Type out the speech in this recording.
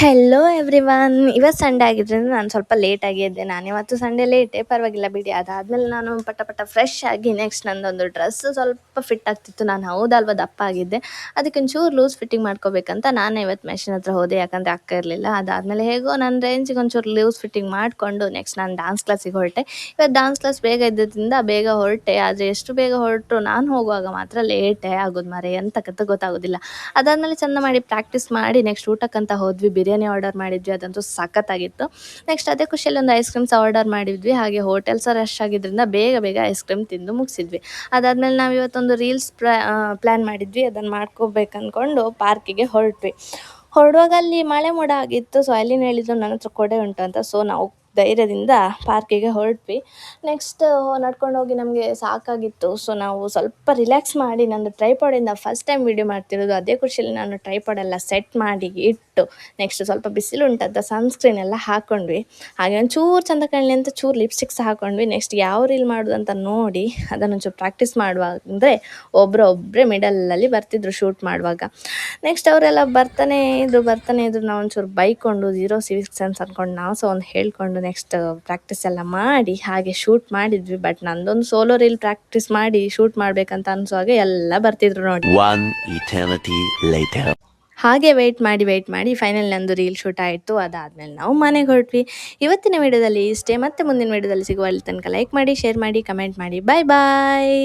Hello everyone. ಇವತ್ತು Sunday ಆಗಿದ್ದರಿಂದ ನಾನು ಸ್ವಲ್ಪ ಲೇಟಾಗಿ ಎದ್ದೆ. ನಾನಿವತ್ತು ಸಂಡೇ ಲೇಟೇ, ಪರವಾಗಿಲ್ಲ ಬಿಡಿ. ಅದಾದಮೇಲೆ ನಾನು ಪಟ ಪಟ ಫ್ರೆಶ್ ಆಗಿ ನೆಕ್ಸ್ಟ್ ನನ್ನದೊಂದು ಡ್ರೆಸ್ ಸ್ವಲ್ಪ ಫಿಟ್ ಆಗ್ತಿತ್ತು. ನಾನು ಹೌದಲ್ವ ದಪ್ಪ ಆಗಿದ್ದೆ, ಅದಕ್ಕೆ ಒಂಚೂರು ಲೂಸ್ ಫಿಟ್ಟಿಂಗ್ ಮಾಡ್ಕೋಬೇಕಂತ ನಾನೇ ಇವತ್ತು ಮೆಷಿನ್ ಹತ್ರ ಹೋದೆ, ಯಾಕಂದರೆ ಅಕ್ಕ ಇರಲಿಲ್ಲ. ಅದಾದಮೇಲೆ ಹೇಗೋ ನನ್ನ ರೇಂಜಿಗೆ ಒಂಚೂರು ಲೂಸ್ ಫಿಟ್ಟಿಂಗ್ ಮಾಡಿಕೊಂಡು ನೆಕ್ಸ್ಟ್ ನಾನು ಡಾನ್ಸ್ ಕ್ಲಾಸಿಗೆ ಹೊರಟೆ. ಇವತ್ತು ಡಾನ್ಸ್ ಕ್ಲಾಸ್ ಬೇಗ ಇದ್ದಿದ್ದರಿಂದ ಬೇಗ ಹೊರಟೆ. ಆದರೆ ಎಷ್ಟು ಬೇಗ ಹೊರಟರು ನಾನು ಹೋಗುವಾಗ ಮಾತ್ರ ಲೇಟೇ ಆಗೋದು ಮಾರೆ, ಎಂತಕ್ಕಂತ ಗೊತ್ತಾಗೋದಿಲ್ಲ. ಅದಾದಮೇಲೆ ಚೆಂದ ಮಾಡಿ ಪ್ರಾಕ್ಟೀಸ್ ಮಾಡಿ ನೆಕ್ಸ್ಟ್ ಊಟಕ್ಕಂತ ಹೋದ್ವಿ. ಬಿರಿಯಾನಿ ಆರ್ಡರ್ ಮಾಡಿದ್ವಿ, ಅದಂತೂ ಸಖತ್ತಾಗಿತ್ತು. ನೆಕ್ಸ್ಟ್ ಅದೇ ಖುಷಿಯಲ್ಲಿ ಒಂದು ಐಸ್ ಕ್ರೀಮ್ಸ್ ಆರ್ಡರ್ ಮಾಡಿದ್ವಿ. ಹಾಗೆ ಹೋಟೆಲ್ಸ್ ರಶ್ ಆಗಿದ್ದರಿಂದ ಬೇಗ ಬೇಗ ಐಸ್ ಕ್ರೀಮ್ ತಿಂದು ಮುಗಿಸಿದ್ವಿ. ಅದಾದಮೇಲೆ ನಾವು ಇವತ್ತೊಂದು ರೀಲ್ಸ್ ಪ್ಲ್ಯಾನ್ ಮಾಡಿದ್ವಿ. ಅದನ್ನು ಮಾಡ್ಕೋಬೇಕು ಅಂದ್ಕೊಂಡು ಪಾರ್ಕಿಗೆ ಹೊರಡುವಾಗ ಅಲ್ಲಿ ಮಳೆ ಮೋಡ ಆಗಿತ್ತು. ಸೊ ಅಲ್ಲಿನ ಹೇಳಿದ್ರು ನನ್ನ ಹತ್ರ ಕೊಡೆ ಉಂಟು ಅಂತ. ಸೊ ನಾವು ಧೈರ್ಯದಿಂದ ಪಾರ್ಕಿಗೆ ಹೊರಟ್ವಿ. ನೆಕ್ಸ್ಟ್ ನಡ್ಕೊಂಡು ಹೋಗಿ ನಮಗೆ ಸಾಕಾಗಿತ್ತು. ಸೊ ನಾವು ಸ್ವಲ್ಪ ರಿಲ್ಯಾಕ್ಸ್ ಮಾಡಿ, ನನ್ನ ಟ್ರೈಪಾಡಿಂದ ಫಸ್ಟ್ ಟೈಮ್ ವೀಡಿಯೋ ಮಾಡ್ತಿರೋದು. ಅದೇ ಖುಷಿಯಲ್ಲಿ ನಾನು ಟ್ರೈಪಾಡೆಲ್ಲ ಸೆಟ್ ಮಾಡಿ ಇಟ್ಟು ನೆಕ್ಸ್ಟ್ ಸ್ವಲ್ಪ ಬಿಸಿಲು ಉಂಟಂತ ಸನ್ಸ್ಕ್ರೀನ್ ಎಲ್ಲ ಹಾಕ್ಕೊಂಡ್ವಿ. ಹಾಗೆ ಒಂಚೂರು ಚಂದ ಕಾಣಲಿ ಅಂತ ಚೂರು ಲಿಪ್ಸ್ಟಿಕ್ಸ್ ಹಾಕ್ಕೊಂಡ್ವಿ. ನೆಕ್ಸ್ಟ್ ಯಾವ ರೀಲ್ ಮಾಡೋದು ಅಂತ ನೋಡಿ ಅದನ್ನೊಂಚೂರು ಪ್ರಾಕ್ಟೀಸ್ ಮಾಡುವಾಗ ಅಂದರೆ ಒಬ್ಬರೇ ಮಿಡಲಲ್ಲಿ ಬರ್ತಿದ್ರು ಶೂಟ್ ಮಾಡುವಾಗ. ನೆಕ್ಸ್ಟ್ ಅವರೆಲ್ಲ ಬರ್ತಾನೆ ಇದ್ರು. ನಾವು ಒಂಚೂರು ಬೈಕೊಂಡು 0 ಸಿವಿಕ್ ಸೆನ್ಸ್ ಅಂದ್ಕೊಂಡು ನಾವು ಸಹ ಒಂದು ಹೇಳ್ಕೊಂಡು ನೆಕ್ಸ್ಟ್ ಪ್ರಾಕ್ಟೀಸ್ ಎಲ್ಲ ಮಾಡಿ ಹಾಗೆ ಶೂಟ್ ಮಾಡಿದ್ವಿ. ಬಟ್ ನಂದೊಂದು ಸೋಲೋ ರೀಲ್ ಪ್ರಾಕ್ಟೀಸ್ ಮಾಡಿ ಶೂಟ್ ಮಾಡಬೇಕಂತ ಅನಿಸುವಾಗ ಎಲ್ಲ ಬರ್ತಿದ್ರು ನೋಡಿ. One eternity later. ಹಾಗೆ ವೆಯ್ಟ್ ಮಾಡಿ ಫೈನಲ್ ನಂದು ರೀಲ್ ಶೂಟ್ ಆಯಿತು. ಅದಾದಮೇಲೆ ನಾವು ಮನೆಗೆ ಹೊರಟ್ವಿ. ಇವತ್ತಿನ ವಿಡಿಯೋದಲ್ಲಿ ಇಷ್ಟೇ. ಮತ್ತೆ ಮುಂದಿನ ವಿಡಿಯೋದಲ್ಲಿ ಸಿಗುವ. ಅಲ್ಲಿ ತನಕ ಲೈಕ್ ಮಾಡಿ, ಶೇರ್ ಮಾಡಿ, ಕಮೆಂಟ್ ಮಾಡಿ. ಬಾಯ್ ಬಾಯ್.